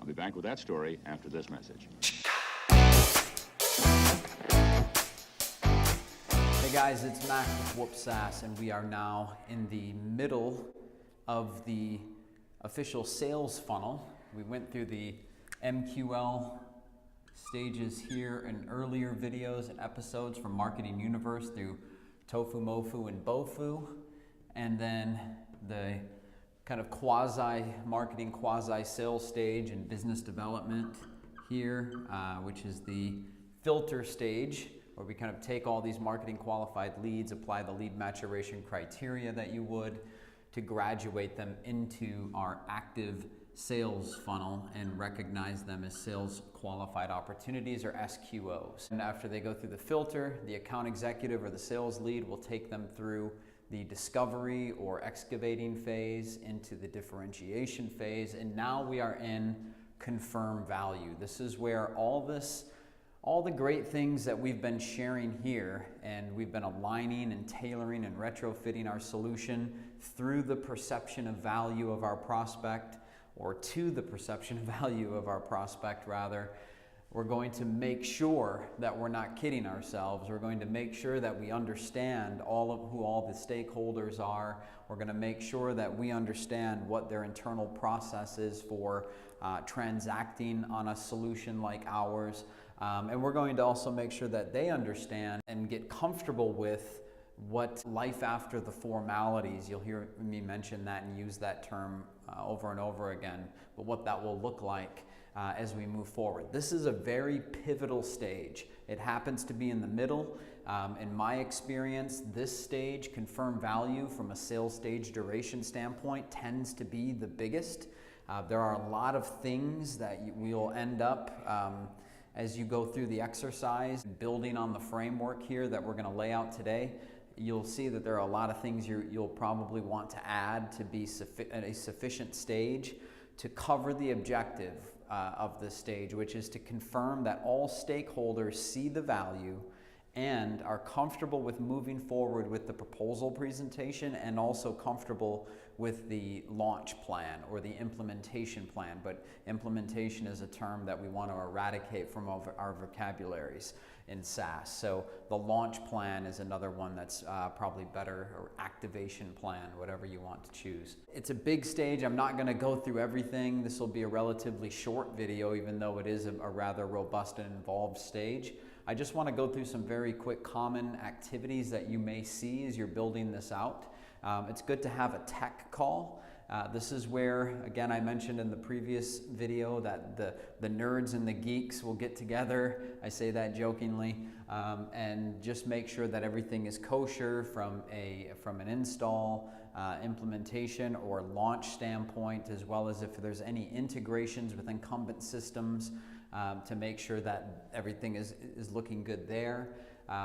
I'll be back with that story after this message. Hey guys, it's Mac with WhoopSaaS, and we are now in the middle of the official sales funnel. We went through the MQL stages here in earlier videos and episodes from Marketing Universe through Tofu, Mofu, and Bofu, and then the kind of quasi-marketing, quasi-sales stage and business development here, which is the filter stage, where we kind of take all these marketing qualified leads, apply the lead maturation criteria that you would to graduate them into our active sales funnel and recognize them as sales qualified opportunities, or SQOs. And after they go through the filter, the account executive or the sales lead will take them through the discovery or excavating phase into the differentiation phase, and now we are in confirm value. This is where all the great things that we've been sharing here, and we've been aligning and tailoring and retrofitting our solution through the perception of value of our prospect, or to the perception of value of our prospect rather. We're going to make sure that we're not kidding ourselves. We're going to make sure that we understand who all the stakeholders are. We're going to make sure that we understand what their internal process is for transacting on a solution like ours. And we're going to also make sure that they understand and get comfortable with what life after the formalities, you'll hear me mention that and use that term over and over again, but what that will look like as we move forward. This is a very pivotal stage. It happens to be in the middle. In my experience, this stage, confirm value from a sales stage duration standpoint, tends to be the biggest. There are a lot of things that we'll end up as you go through the exercise, building on the framework here that we're going to lay out today. You'll see that there are a lot of things you'll probably want to add to be at a sufficient stage to cover the objective of this stage, which is to confirm that all stakeholders see the value and are comfortable with moving forward with the proposal presentation, and also comfortable with the launch plan or the implementation plan. But implementation is a term that we want to eradicate from our vocabularies in SaaS. So the launch plan is another one that's probably better, or activation plan, whatever you want to choose. It's a big stage. I'm not going to go through everything. This will be a relatively short video, even though it is a rather robust and involved stage. I just want to go through some very quick common activities that you may see as you're building this out. It's good to have a tech call. This is where, again, I mentioned in the previous video that the nerds and the geeks will get together. I say that jokingly, and just make sure that everything is kosher from an install, implementation, or launch standpoint, as well as if there's any integrations with incumbent systems, to make sure that everything is looking good there.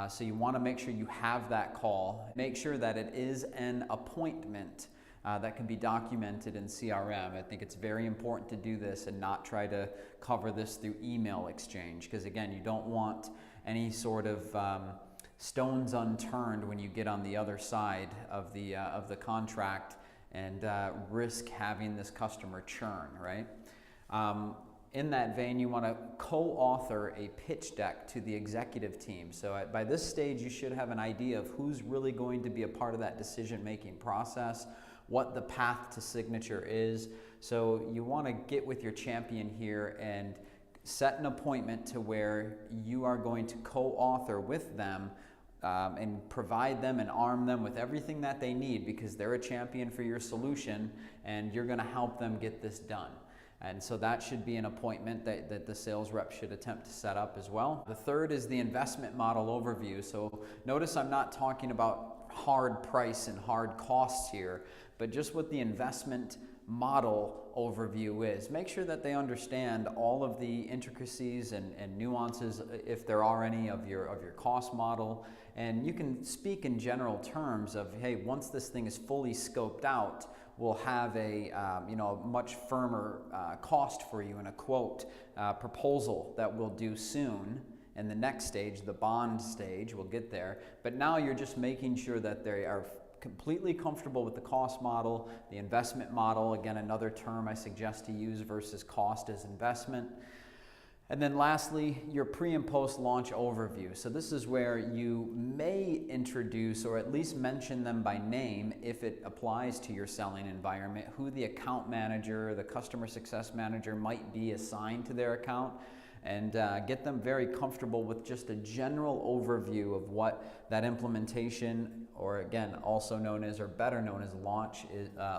So you want to make sure you have that call. Make sure that it is an appointment that can be documented in CRM. I think it's very important to do this and not try to cover this through email exchange, because again, you don't want any sort of stones unturned when you get on the other side of the contract and risk having this customer churn, right? In that vein, you want to co-author a pitch deck to the executive team. So by this stage, you should have an idea of who's really going to be a part of that decision-making process, what the path to signature is. So you want to get with your champion here and set an appointment to where you are going to co-author with them and provide them and arm them with everything that they need, because they're a champion for your solution and you're going to help them get this done. And so that should be an appointment that the sales rep should attempt to set up as well. The third is the investment model overview. So notice I'm not talking about hard price and hard costs here, but just what the investment model overview is. Make sure that they understand all of the intricacies and nuances, if there are any, of your cost model. And you can speak in general terms of, hey, once this thing is fully scoped out, we'll have a much firmer cost for you, and a quote proposal that we'll do soon. And the next stage, the bond stage, we'll get there. But now you're just making sure that they are completely comfortable with the cost model, the investment model, again, another term I suggest to use versus cost as investment. And then lastly, your pre and post launch overview. So this is where you may introduce or at least mention them by name if it applies to your selling environment, who the account manager, the customer success manager might be assigned to their account, and get them very comfortable with just a general overview of what that implementation, or again, also known as, or better known as launch,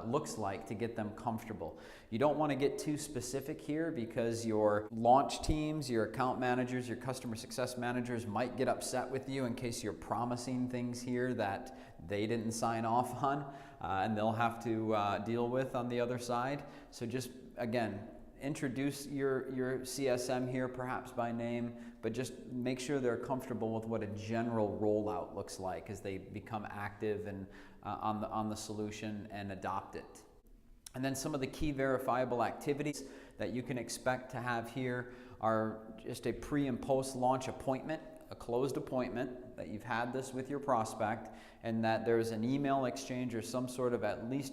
looks like, to get them comfortable. You don't want to get too specific here because your launch teams, your account managers, your customer success managers might get upset with you in case you're promising things here that they didn't sign off on, and they'll have to deal with on the other side. So just, again, introduce your CSM here, perhaps by name, but just make sure they're comfortable with what a general rollout looks like as they become active and on the solution and adopt it. And then some of the key verifiable activities that you can expect to have here are just a pre and post launch appointment, a closed appointment, that you've had this with your prospect, and that there's an email exchange or some sort of at least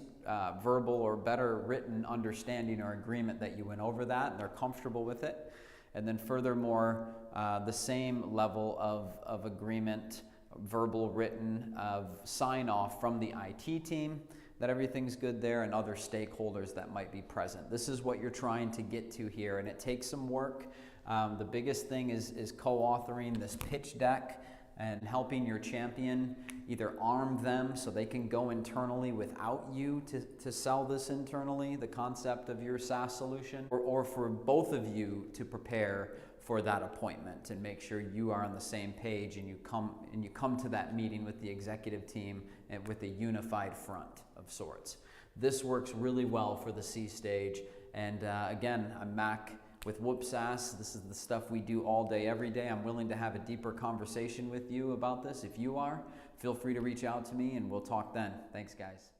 verbal or better written understanding or agreement that you went over that and they're comfortable with it. And then furthermore, the same level of agreement, verbal, written, of sign off from the IT team that everything's good there, and other stakeholders that might be present. This is what you're trying to get to here, and it takes some work. The biggest thing is co-authoring this pitch deck and helping your champion either arm them so they can go internally without you to sell this internally, the concept of your SaaS solution, or for both of you to prepare for that appointment and make sure you are on the same page and you come to that meeting with the executive team and with a unified front of sorts. This works really well for the C stage. And again, I'm Mac with WhoopSaaS. This is the stuff we do all day, every day. I'm willing to have a deeper conversation with you about this. If you are, feel free to reach out to me and we'll talk then. Thanks, guys.